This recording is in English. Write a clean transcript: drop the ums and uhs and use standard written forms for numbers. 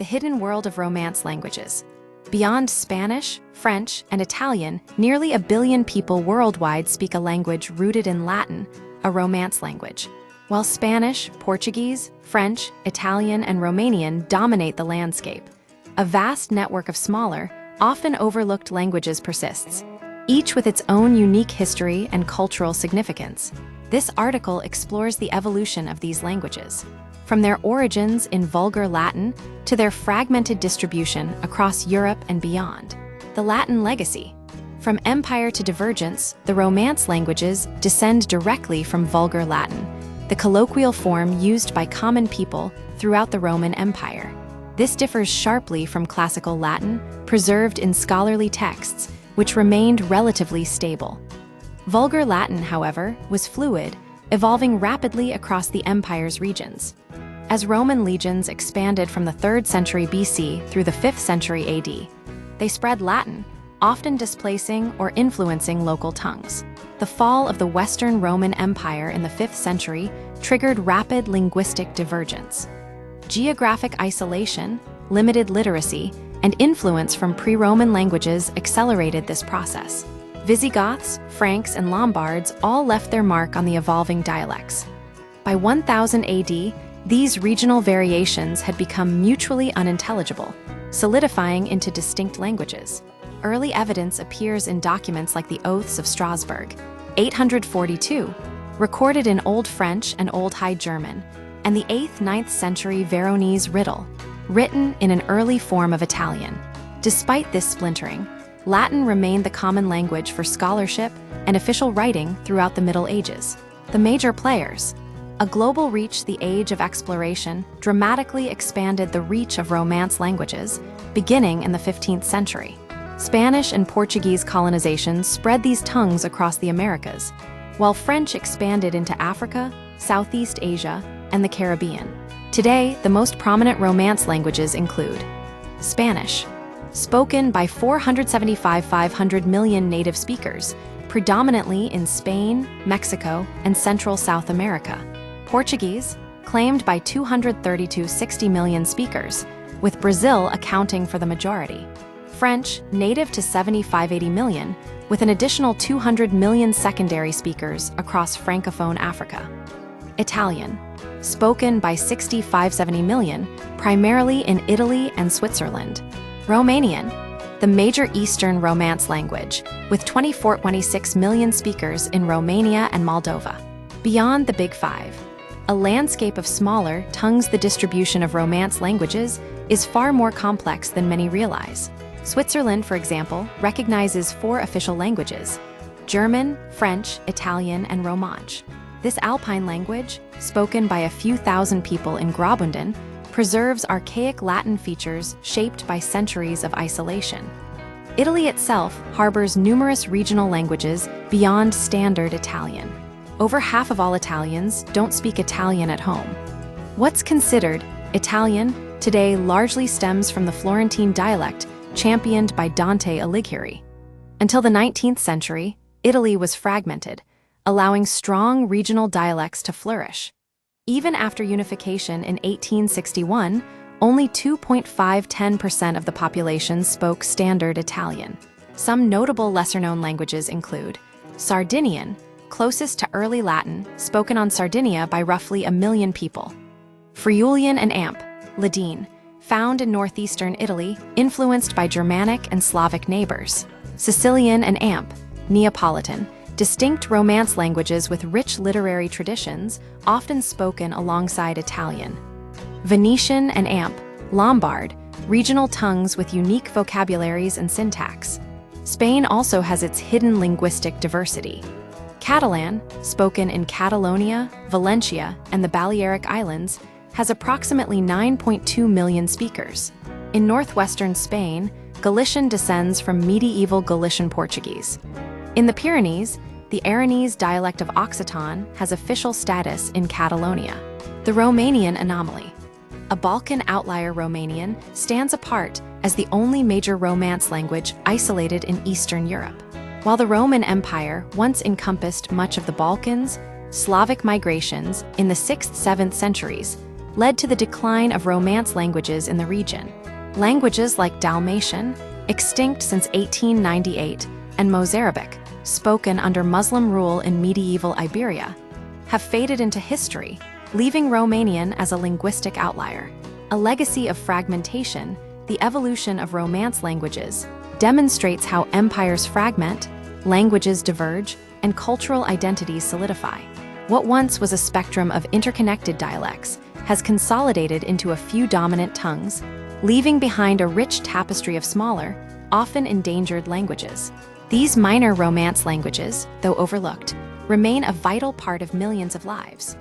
the hidden world of Romance languages. Beyond Spanish, French, and Italian, nearly 1 billion people worldwide speak a language rooted in Latin, a Romance language. While Spanish, Portuguese, French, Italian, and Romanian dominate the landscape, a vast network of smaller, often overlooked languages persists, each with its own unique history and cultural significance. This article explores the evolution of these languages, from their origins in vulgar Latin to their fragmented distribution across Europe and beyond. The Latin legacy. From empire to divergence, the Romance languages descend directly from vulgar Latin, the colloquial form used by common people throughout the Roman Empire. This differs sharply from classical Latin, preserved in scholarly texts, which remained relatively stable. Vulgar Latin, however, was fluid, evolving rapidly across the empire's regions. As Roman legions expanded from the 3rd century BC through the 5th century AD, they spread Latin, often displacing or influencing local tongues. The fall of the Western Roman Empire in the 5th century triggered rapid linguistic divergence. Geographic isolation, limited literacy, and influence from pre-Roman languages accelerated this process. Visigoths, Franks, and Lombards all left their mark on the evolving dialects. By 1000 AD, these regional variations had become mutually unintelligible, solidifying into distinct languages. Early evidence appears in documents like the Oaths of Strasbourg, 842, recorded in Old French and Old High German, and the 8th–9th century Veronese riddle, written in an early form of Italian. Despite this splintering, Latin remained the common language for scholarship and official writing throughout the Middle Ages. The major players. A global reach. The age of exploration dramatically expanded the reach of Romance languages, beginning in the 15th century. Spanish and Portuguese colonization spread these tongues across the Americas, while French expanded into Africa, Southeast Asia, and the Caribbean. Today, the most prominent Romance languages include Spanish, spoken by 500 million native speakers, predominantly in Spain, Mexico, and Central South America. Portuguese, claimed by 60 million speakers, with Brazil accounting for the majority. French, native to 80 million, with an additional 200 million secondary speakers across Francophone Africa. Italian, spoken by 70 million, primarily in Italy and Switzerland. Romanian, the major Eastern Romance language, with 26 million speakers in Romania and Moldova. Beyond the Big Five, a landscape of smaller tongues. The distribution of Romance languages is far more complex than many realize. Switzerland, for example, recognizes 4 official languages: German, French, Italian, and Romansh. This Alpine language, spoken by a few thousand people in Graubünden, preserves archaic Latin features shaped by centuries of isolation. Italy itself harbors numerous regional languages beyond standard Italian. Over half of all Italians don't speak Italian at home. What's considered Italian today largely stems from the Florentine dialect championed by Dante Alighieri. Until the 19th century, Italy was fragmented, allowing strong regional dialects to flourish. Even after unification in 1861, only 2.5–10% of the population spoke standard Italian. Some notable lesser-known languages include Sardinian, closest to early Latin, spoken on Sardinia by roughly 1 million people. Friulian and Amp, Ladine, found in northeastern Italy, influenced by Germanic and Slavic neighbors. Sicilian and Amp, Neapolitan, distinct Romance languages with rich literary traditions, often spoken alongside Italian. Venetian and Amp, Lombard, regional tongues with unique vocabularies and syntax. Spain also has its hidden linguistic diversity. Catalan, spoken in Catalonia, Valencia, and the Balearic Islands, has approximately 9.2 million speakers. In northwestern Spain, Galician descends from medieval Galician Portuguese. In the Pyrenees, the Aranese dialect of Occitan has official status in Catalonia. The Romanian anomaly. A Balkan outlier, Romanian stands apart as the only major Romance language isolated in Eastern Europe. While the Roman Empire once encompassed much of the Balkans, Slavic migrations in the 6th–7th centuries led to the decline of Romance languages in the region. Languages like Dalmatian, extinct since 1898, and Mozarabic, spoken under Muslim rule in medieval Iberia, have faded into history, leaving Romanian as a linguistic outlier. A legacy of fragmentation, the evolution of Romance languages, demonstrates how empires fragment, languages diverge, and cultural identities solidify. What once was a spectrum of interconnected dialects has consolidated into a few dominant tongues, leaving behind a rich tapestry of smaller, often endangered languages. These minor Romance languages, though overlooked, remain a vital part of millions of lives.